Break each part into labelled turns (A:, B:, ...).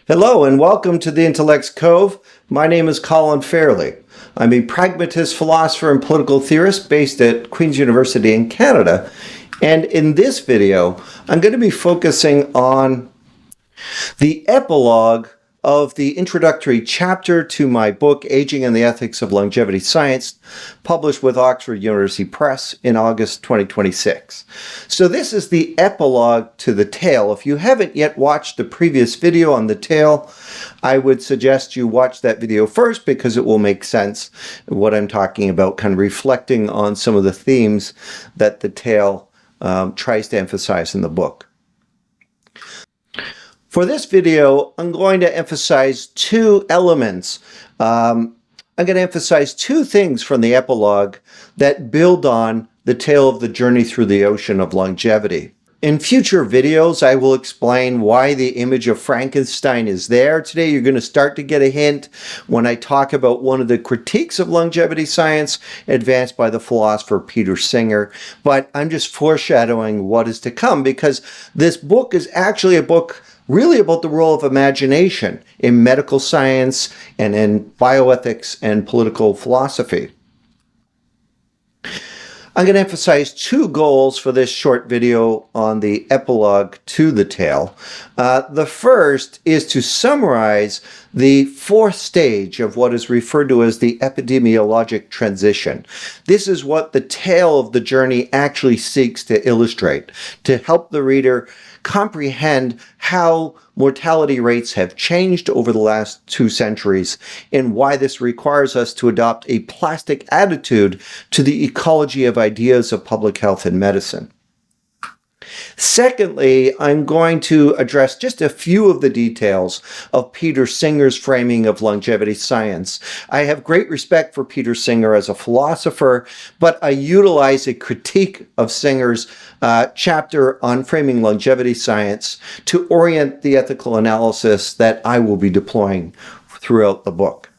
A: Hello and welcome to the Intellect's Cove. My name is Colin Fairley. I'm a pragmatist philosopher and political theorist based at Queen's University in Canada. And in this video, I'm going to be focusing on the epilogue of the introductory chapter to my book, Aging and the Ethics of Longevity Science, published with Oxford University Press in August 2026. So this is the epilogue to the tale. If you haven't yet watched the previous video on the tale, I would suggest you watch that video first because it will make sense what I'm talking about, kind of reflecting on some of the themes that the tale tries to emphasize in the book. For this video, I'm going to emphasize two elements. I'm going to emphasize two things from the epilogue that build on the tale of the journey through the ocean of longevity. In future videos, I will explain why the image of Frankenstein is there. Today, you're going to start to get a hint when I talk about one of the critiques of longevity science advanced by the philosopher Peter Singer. But I'm just foreshadowing what is to come because this book is actually a book really about the role of imagination in medical science and in bioethics and political philosophy. I'm going to emphasize two goals for this short video on the epilogue to the tale. The first is to summarize the fourth stage of what is referred to as the epidemiologic transition. This is what the tale of the journey actually seeks to illustrate, to help the reader comprehend how mortality rates have changed over the last 2 centuries and why this requires us to adopt a plastic attitude to the ecology of ideas of public health and medicine. Secondly, I'm going to address just a few of the details of Peter Singer's framing of longevity science. I have great respect for Peter Singer as a philosopher, but I utilize a critique of Singer's chapter on framing longevity science to orient the ethical analysis that I will be deploying throughout the book.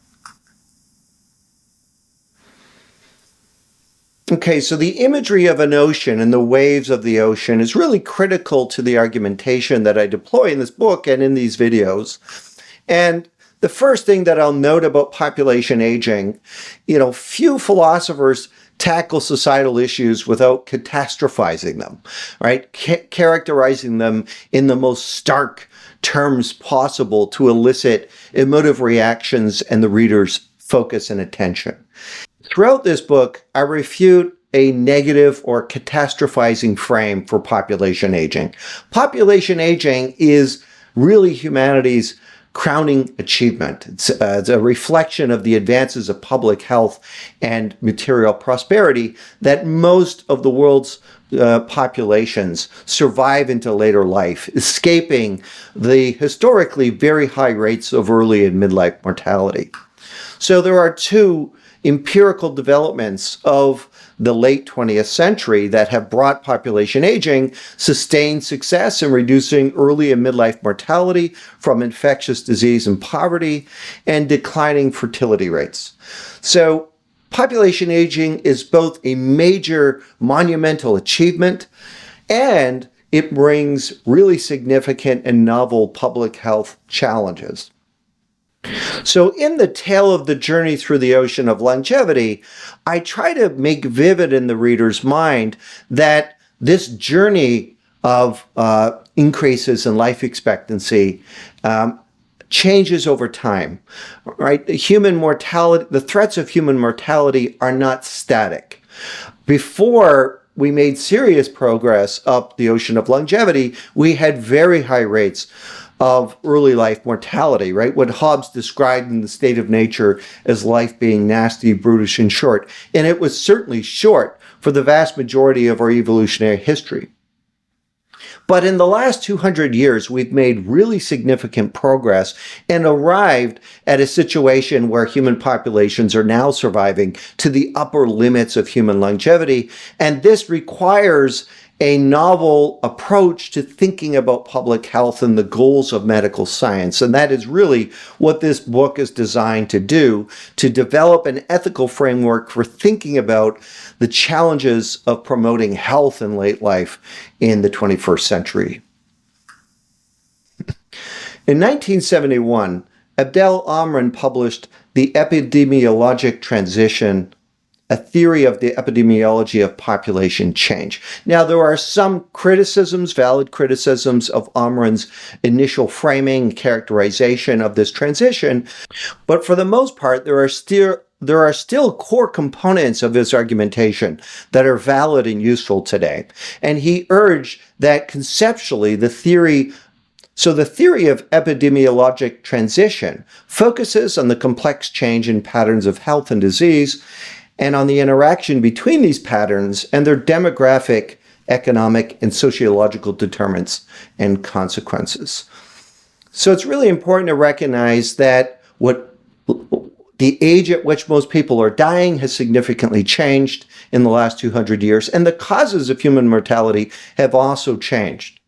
A: Okay, so the imagery of an ocean and the waves of the ocean is really critical to the argumentation that I deploy in this book and in these videos. And the first thing that I'll note about population aging, few philosophers tackle societal issues without catastrophizing them, right? Characterizing them in the most stark terms possible to elicit emotive reactions and the reader's focus and attention. Throughout this book, I refute a negative or catastrophizing frame for population aging. Population aging is really humanity's crowning achievement. It's a reflection of the advances of public health and material prosperity that most of the world's populations survive into later life, escaping the historically very high rates of early and midlife mortality. So there are two empirical developments of the late 20th century that have brought population aging sustained success in reducing early and midlife mortality from infectious disease and poverty and declining fertility rates. So population aging is both a major monumental achievement and it brings really significant and novel public health challenges. So in the tale of the journey through the ocean of longevity, I try to make vivid in the reader's mind that this journey of increases in life expectancy changes over time, right? The threats of human mortality are not static. Before we made serious progress up the ocean of longevity, we had very high rates of early life mortality, right? What Hobbes described in The State of Nature as life being nasty, brutish, and short. And it was certainly short for the vast majority of our evolutionary history. But in the last 200 years, we've made really significant progress and arrived at a situation where human populations are now surviving to the upper limits of human longevity. And this requires a novel approach to thinking about public health and the goals of medical science. And that is really what this book is designed to do, to develop an ethical framework for thinking about the challenges of promoting health in late life in the 21st century. In 1971, Abdel Amran published The Epidemiologic Transition, a theory of the epidemiology of population change. Now, there are some criticisms, valid criticisms of Amran's initial framing, characterization of this transition, but for the most part, there are still core components of his argumentation that are valid and useful today. And he urged that conceptually, the theory of epidemiologic transition focuses on the complex change in patterns of health and disease, and on the interaction between these patterns and their demographic, economic, and sociological determinants and consequences. So it's really important to recognize that the age at which most people are dying has significantly changed in the last 200 years, and the causes of human mortality have also changed.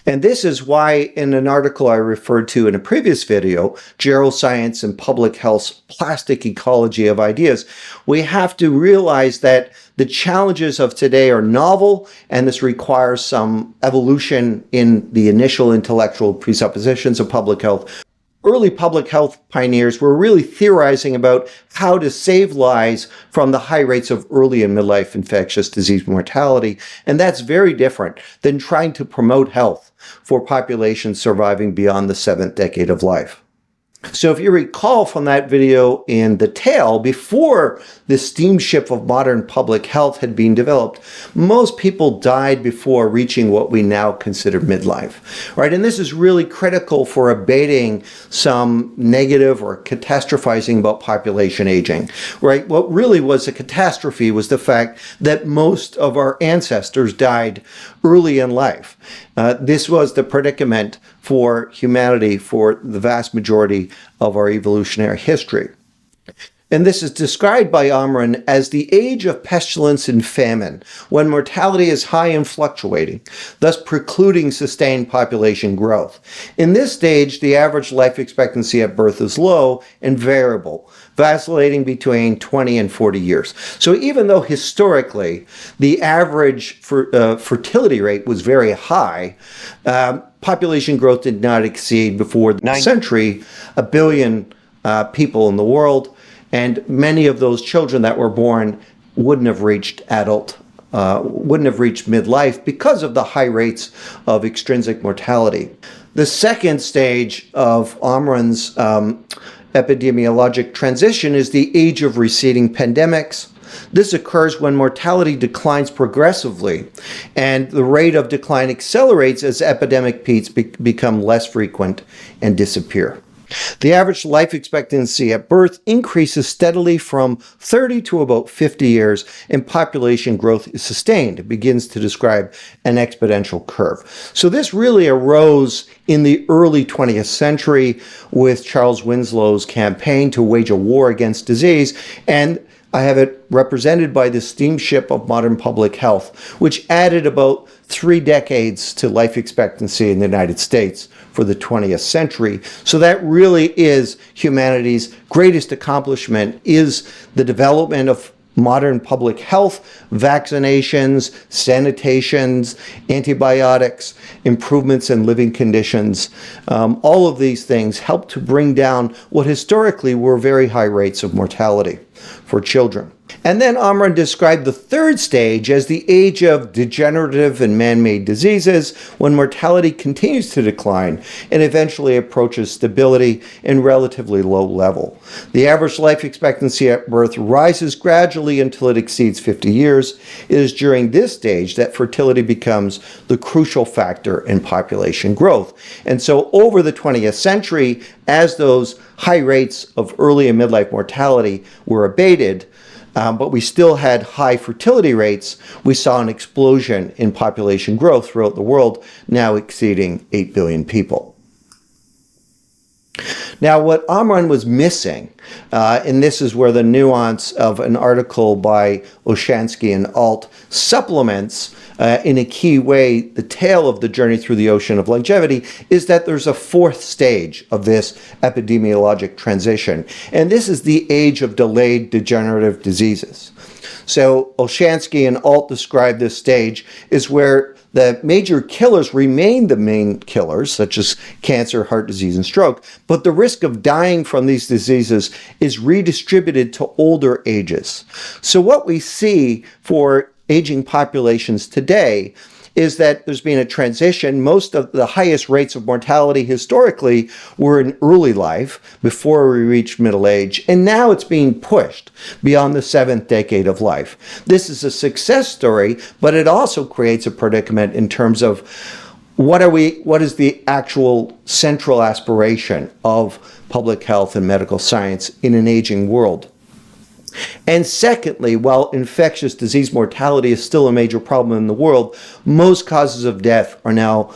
A: And this is why, in an article I referred to in a previous video, Geroscience and Public Health's Plastic Ecology of Ideas, we have to realize that the challenges of today are novel, and this requires some evolution in the initial intellectual presuppositions of public health. Early public health pioneers were really theorizing about how to save lives from the high rates of early and midlife infectious disease mortality, and that's very different than trying to promote health for populations surviving beyond the 7th decade of life. So if you recall from that video in the tail, before the steamship of modern public health had been developed, most people died before reaching what we now consider midlife, right? And this is really critical for abating some negative or catastrophizing about population aging, right? What really was a catastrophe was the fact that most of our ancestors died early in life. This was the predicament for humanity for the vast majority of our evolutionary history. And this is described by Amran as the age of pestilence and famine, when mortality is high and fluctuating, thus precluding sustained population growth. In this stage, the average life expectancy at birth is low and variable, vacillating between 20 and 40 years. So even though historically the average fertility rate was very high, population growth did not exceed, before the 9th century, 1 billion people in the world. And many of those children that were born wouldn't have reached midlife because of the high rates of extrinsic mortality. The second stage of Amran's epidemiologic transition is the age of receding pandemics. This occurs when mortality declines progressively, and the rate of decline accelerates as epidemic peaks become less frequent and disappear. The average life expectancy at birth increases steadily from 30 to about 50 years, and population growth is sustained. It begins to describe an exponential curve. So this really arose in the early 20th century with Charles Winslow's campaign to wage a war against disease, and I have it represented by the steamship of modern public health, which added about 3 decades to life expectancy in the United States for the 20th century. So that really is humanity's greatest accomplishment, is the development of modern public health, vaccinations, sanitations, antibiotics, improvements in living conditions. All of these things help to bring down what historically were very high rates of mortality for children. And then Amran described the third stage as the age of degenerative and man-made diseases, when mortality continues to decline and eventually approaches stability in relatively low level. The average life expectancy at birth rises gradually until it exceeds 50 years. It is during this stage that fertility becomes the crucial factor in population growth. And so over the 20th century, as those high rates of early and midlife mortality were abated, but we still had high fertility rates, we saw an explosion in population growth throughout the world, now exceeding 8 billion people. Now, what Amran was missing, and this is where the nuance of an article by Olshansky and Alt supplements in a key way the tale of the journey through the ocean of longevity, is that there's a fourth stage of this epidemiologic transition, and this is the age of delayed degenerative diseases. So Olshansky and Alt describe this stage is where the major killers remain the main killers, such as cancer, heart disease, and stroke, but the risk of dying from these diseases is redistributed to older ages. So what we see for aging populations today is that there's been a transition. Most of the highest rates of mortality historically were in early life, before we reached middle age, and now it's being pushed beyond the 7th decade of life. This is a success story, but it also creates a predicament in terms of what is the actual central aspiration of public health and medical science in an aging world. And secondly, while infectious disease mortality is still a major problem in the world, most causes of death now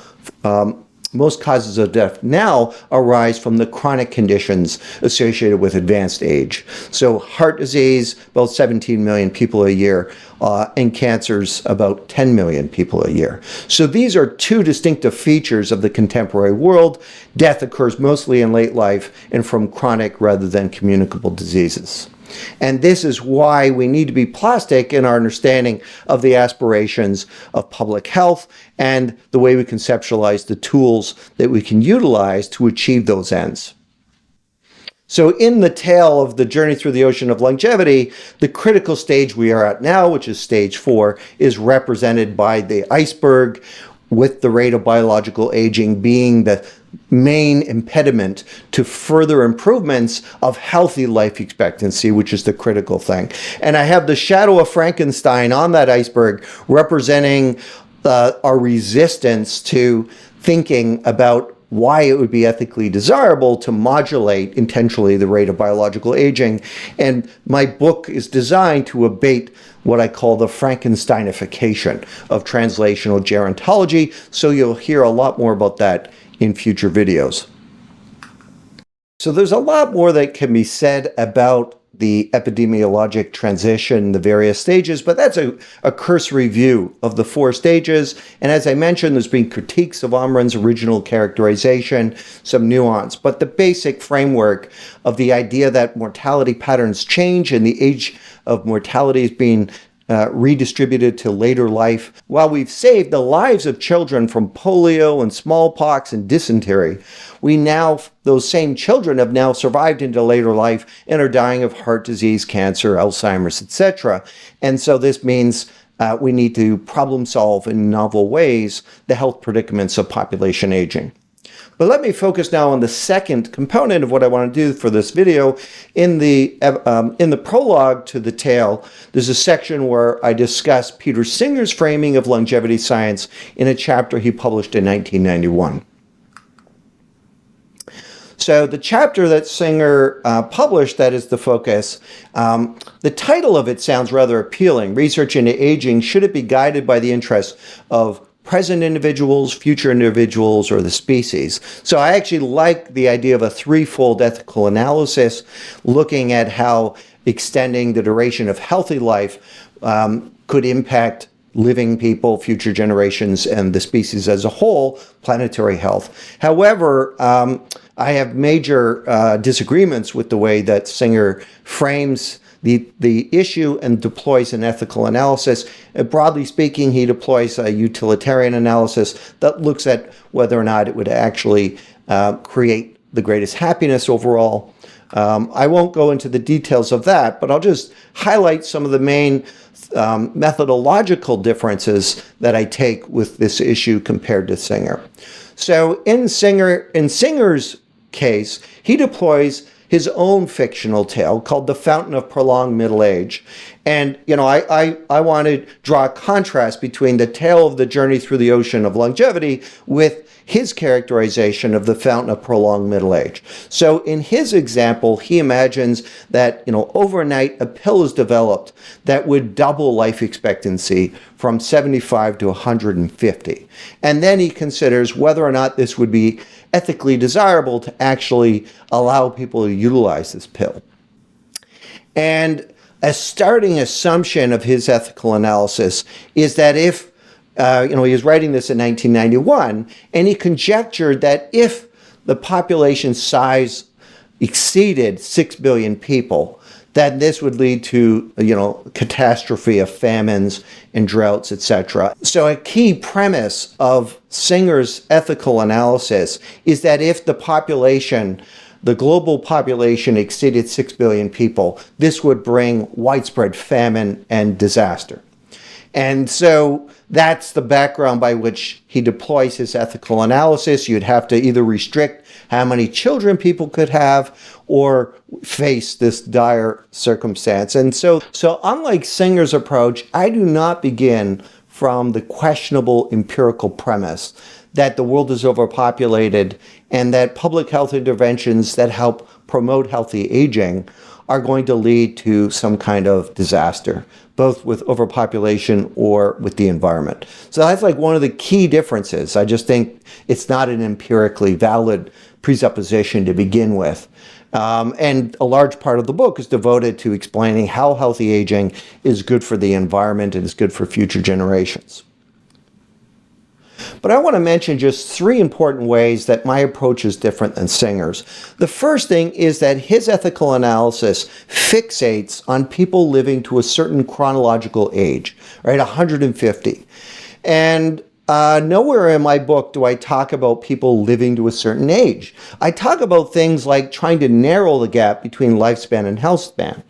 A: arise from the chronic conditions associated with advanced age. So heart disease, about 17 million people a year, and cancers, about 10 million people a year. So these are two distinctive features of the contemporary world. Death occurs mostly in late life and from chronic rather than communicable diseases. And this is why we need to be plastic in our understanding of the aspirations of public health and the way we conceptualize the tools that we can utilize to achieve those ends. So in the tale of the journey through the ocean of longevity, the critical stage we are at now, which is stage 4, is represented by the iceberg, with the rate of biological aging being the main impediment to further improvements of healthy life expectancy, which is the critical thing. And I have the shadow of Frankenstein on that iceberg representing our resistance to thinking about why it would be ethically desirable to modulate intentionally the rate of biological aging. And my book is designed to abate what I call the Frankensteinification of translational gerontology. So you'll hear a lot more about that in future videos. So there's a lot more that can be said about the epidemiologic transition, the various stages, but that's a cursory view of the 4 stages. And as I mentioned, there's been critiques of Omren's original characterization, some nuance, but the basic framework of the idea that mortality patterns change and the age of mortality is being redistributed to later life. While we've saved the lives of children from polio and smallpox and dysentery, those same children have now survived into later life and are dying of heart disease, cancer, Alzheimer's, etc. And so this means we need to problem solve in novel ways the health predicaments of population aging. But let me focus now on the second component of what I want to do for this video. In the prologue to the tale, there's a section where I discuss Peter Singer's framing of longevity science in a chapter he published in 1991. So the chapter that Singer published, that is the focus, the title of it sounds rather appealing. Research into aging, should it be guided by the interests of present individuals, future individuals, or the species? So I actually like the idea of a threefold ethical analysis, looking at how extending the duration of healthy life could impact living people, future generations, and the species as a whole, planetary health. However, I have major disagreements with the way that Singer frames the issue and deploys an ethical analysis. Broadly speaking, he deploys a utilitarian analysis that looks at whether or not it would actually create the greatest happiness overall. I won't go into the details of that, but I'll just highlight some of the main methodological differences that I take with this issue compared to Singer. So in Singer's case, he deploys his own fictional tale called The Fountain of Prolonged Middle Age. And, I want to draw a contrast between the tale of the journey through the ocean of longevity with his characterization of the fountain of prolonged middle age. So in his example, he imagines that, overnight a pill is developed that would double life expectancy from 75 to 150. And then he considers whether or not this would be ethically desirable to actually allow people to utilize this pill. And a starting assumption of his ethical analysis is that if, he was writing this in 1991, and he conjectured that if the population size exceeded 6 billion people, then this would lead to, catastrophe of famines and droughts, etc. So a key premise of Singer's ethical analysis is that if the global population exceeded 6 billion people, this would bring widespread famine and disaster. And so that's the background by which he deploys his ethical analysis. You'd have to either restrict how many children people could have or face this dire circumstance. And so unlike Singer's approach, I do not begin from the questionable empirical premise that the world is overpopulated and that public health interventions that help promote healthy aging are going to lead to some kind of disaster, both with overpopulation or with the environment. So that's like one of the key differences. I just think it's not an empirically valid presupposition to begin with. And a large part of the book is devoted to explaining how healthy aging is good for the environment and is good for future generations. But I want to mention just 3 important ways that my approach is different than Singer's. The first thing is that his ethical analysis fixates on people living to a certain chronological age, right, 150. And nowhere in my book do I talk about people living to a certain age. I talk about things like trying to narrow the gap between lifespan and health span.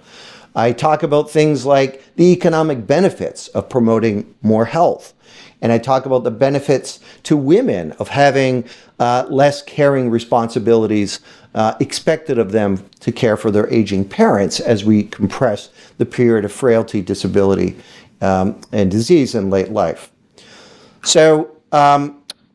A: I talk about things like the economic benefits of promoting more health. And I talk about the benefits to women of having less caring responsibilities expected of them to care for their aging parents as we compress the period of frailty, disability, and disease in late life. So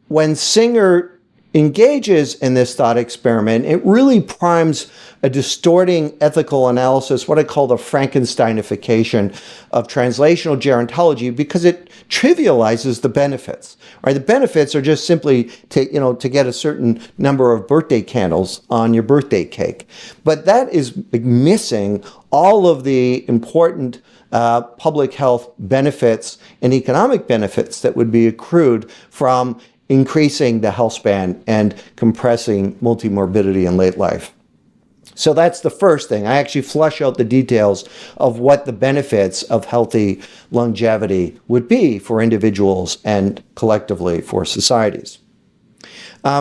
A: when Singer engages in this thought experiment, it really primes a distorting ethical analysis, what I call the Frankensteinification of translational gerontology, because it trivializes the benefits. Right? The benefits are just simply to get a certain number of birthday candles on your birthday cake. But that is missing all of the important public health benefits and economic benefits that would be accrued from increasing the health span and compressing multimorbidity in late life. So that's the first thing. I actually flesh out the details of what the benefits of healthy longevity would be for individuals and collectively for societies.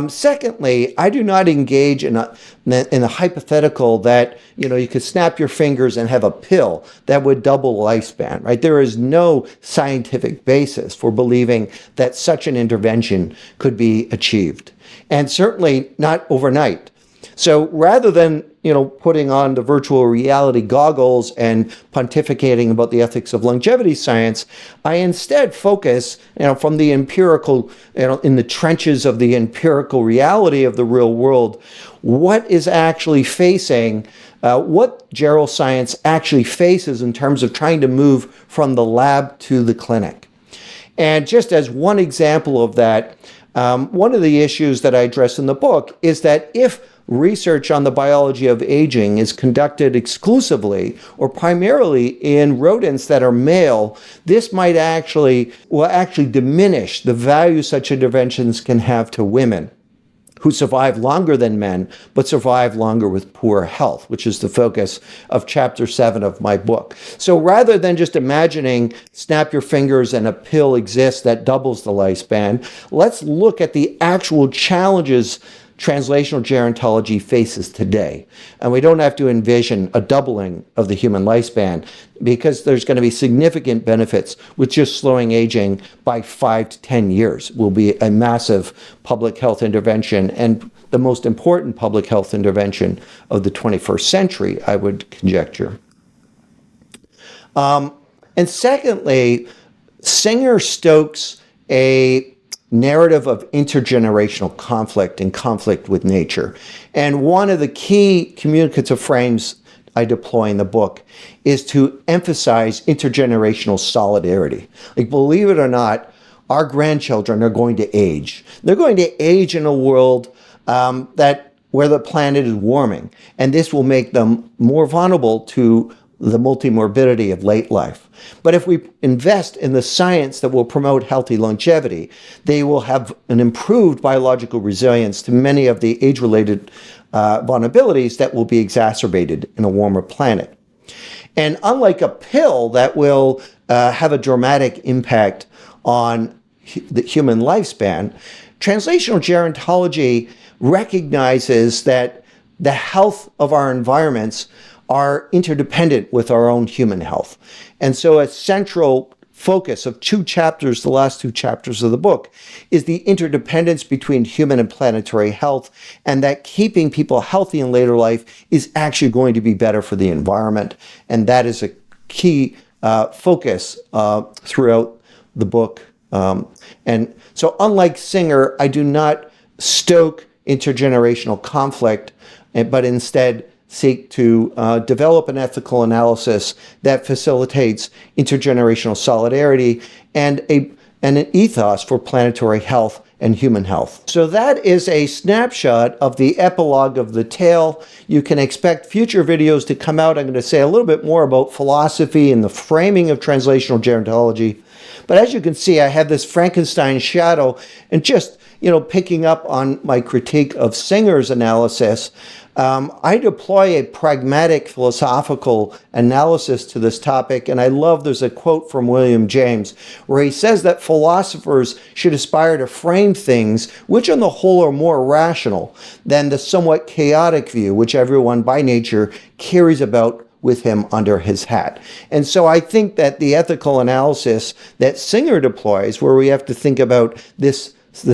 A: Secondly, I do not engage in a hypothetical that you could snap your fingers and have a pill that would double lifespan. Right? There is no scientific basis for believing that such an intervention could be achieved, and certainly not overnight. So rather than putting on the virtual reality goggles and pontificating about the ethics of longevity science, I instead focus from the empirical, in the trenches of the empirical reality of the real world, what is actually facing, what geroscience actually faces in terms of trying to move from the lab to the clinic. And just as one example of that, one of the issues that I address in the book is that if research on the biology of aging is conducted exclusively or primarily in rodents that are male, this will actually diminish the value such interventions can have to women who survive longer than men, but survive longer with poor health, which is the focus of chapter 7 of my book. So rather than just imagining snap your fingers and a pill exists that doubles the lifespan, let's look at the actual challenges translational gerontology faces today. And we don't have to envision a doubling of the human lifespan because there's going to be significant benefits with just slowing aging by 5 to 10 years. Will be a massive public health intervention and the most important public health intervention of the 21st century, I would conjecture. And secondly, Singer stokes a narrative of intergenerational conflict and conflict with nature. And one of the key communicative frames I deploy in the book is to emphasize intergenerational solidarity. Like, believe it or not, our grandchildren are going to age. They're going to age in a world where the planet is warming, and this will make them more vulnerable to the multimorbidity of late life. But if we invest in the science that will promote healthy longevity, they will have an improved biological resilience to many of the age-related vulnerabilities that will be exacerbated in a warmer planet. And unlike a pill that will have a dramatic impact on the human lifespan, translational gerontology recognizes that the health of our environments are interdependent with our own human health. And so a central focus of two chapters, the last two chapters of the book, is the interdependence between human and planetary health, and that keeping people healthy in later life is actually going to be better for the environment. And that is a key focus throughout the book. And so unlike Singer, I do not stoke intergenerational conflict, but instead seek to develop an ethical analysis that facilitates intergenerational solidarity and an ethos for planetary health and human health. So that is a snapshot of the epilogue of the tale. You can expect future videos to come out. I'm going to say a little bit more about philosophy and the framing of translational gerontology. But as you can see, I have this Frankenstein shadow, and just, picking up on my critique of Singer's analysis, I deploy a pragmatic philosophical analysis to this topic, and I love there's a quote from William James where he says that philosophers should aspire to frame things which on the whole are more rational than the somewhat chaotic view which everyone by nature carries about with him under his hat. And so I think that the ethical analysis that Singer deploys, where we have to think about the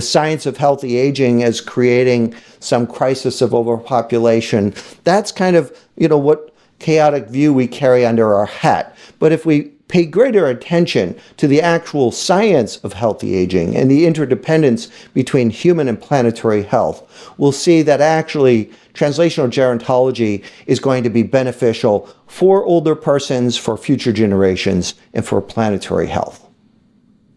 A: science of healthy aging as creating some crisis of overpopulation, that's kind of, what chaotic view we carry under our hat. But if we pay greater attention to the actual science of healthy aging and the interdependence between human and planetary health, we'll see that actually translational gerontology is going to be beneficial for older persons, for future generations, and for planetary health.